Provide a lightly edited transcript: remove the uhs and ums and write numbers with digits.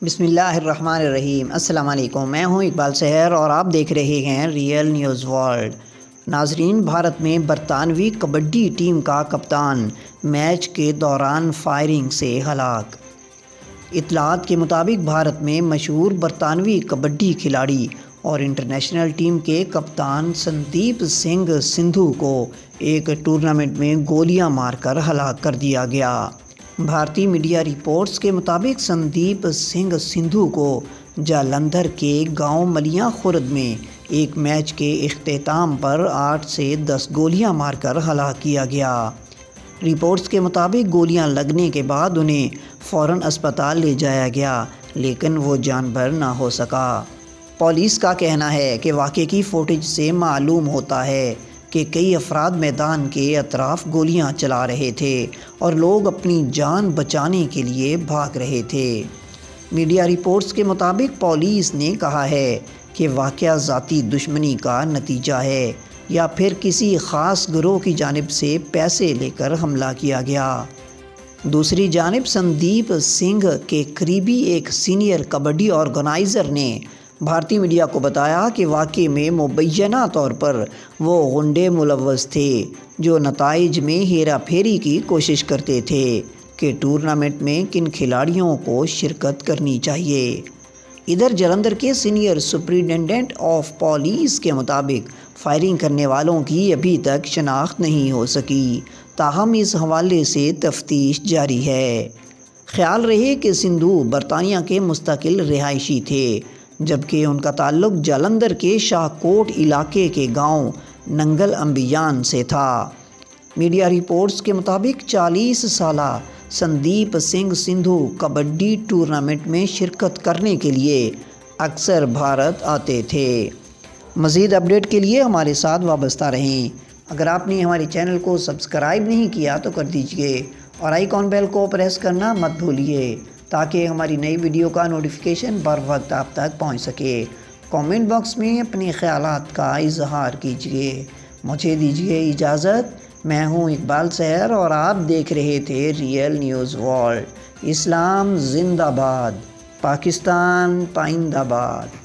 بسم اللہ الرحمن الرحیم۔ السلام علیکم، میں ہوں اقبال سحر اور آپ دیکھ رہے ہیں ریئل نیوز ورلڈ۔ ناظرین، بھارت میں برطانوی کبڈی ٹیم کا کپتان میچ کے دوران فائرنگ سے ہلاک۔ اطلاعات کے مطابق بھارت میں مشہور برطانوی کبڈی کھلاڑی اور انٹرنیشنل ٹیم کے کپتان سندیپ سنگھ سندھو کو ایک ٹورنامنٹ میں گولیاں مار کر ہلاک کر دیا گیا۔ بھارتی میڈیا رپورٹس کے مطابق سندیپ سنگھ سندھو کو جالندھر کے گاؤں ملیاں خورد میں ایک میچ کے اختتام پر 8 سے 10 گولیاں مار کر ہلاک کیا گیا۔ رپورٹس کے مطابق گولیاں لگنے کے بعد انہیں فوراً اسپتال لے جایا گیا، لیکن وہ جان بحر نہ ہو سکا۔ پولیس کا کہنا ہے کہ واقعے کی فوٹیج سے معلوم ہوتا ہے کہ کئی افراد میدان کے اطراف گولیاں چلا رہے تھے اور لوگ اپنی جان بچانے کے لیے بھاگ رہے تھے۔ میڈیا رپورٹس کے مطابق پولیس نے کہا ہے کہ واقعہ ذاتی دشمنی کا نتیجہ ہے یا پھر کسی خاص گروہ کی جانب سے پیسے لے کر حملہ کیا گیا۔ دوسری جانب سندیپ سنگھ کے قریبی ایک سینئر کبڈی آرگنائزر نے بھارتی میڈیا کو بتایا کہ واقعے میں مبینہ طور پر وہ غنڈے ملوث تھے جو نتائج میں ہیرا پھیری کی کوشش کرتے تھے کہ ٹورنامنٹ میں کن کھلاڑیوں کو شرکت کرنی چاہیے۔ ادھر جالندھر کے سینئر سپرنٹینڈنٹ آف پولیس کے مطابق فائرنگ کرنے والوں کی ابھی تک شناخت نہیں ہو سکی، تاہم اس حوالے سے تفتیش جاری ہے۔ خیال رہے کہ سندھو برطانیہ کے مستقل رہائشی تھے، جبکہ ان کا تعلق جالندھر کے شاہ کوٹ علاقے کے گاؤں ننگل امبیان سے تھا۔ میڈیا رپورٹس کے مطابق 40 سالہ سندیپ سنگھ سندھو کبڈی ٹورنامنٹ میں شرکت کرنے کے لیے اکثر بھارت آتے تھے۔ مزید اپڈیٹ کے لیے ہمارے ساتھ وابستہ رہیں۔ اگر آپ نے ہمارے چینل کو سبسکرائب نہیں کیا تو کر دیجئے اور آئیکن بیل کو پریس کرنا مت بھولیے تاکہ ہماری نئی ویڈیو کا نوٹیفیکیشن بر وقت آپ تک پہنچ سکے۔ کامنٹ باکس میں اپنے خیالات کا اظہار کیجیے۔ مجھے دیجیے اجازت۔ میں ہوں اقبال سحر اور آپ دیکھ رہے تھے ریئل نیوز ورلڈ۔ اسلام زندہ باد، پاکستان پائندہ باد۔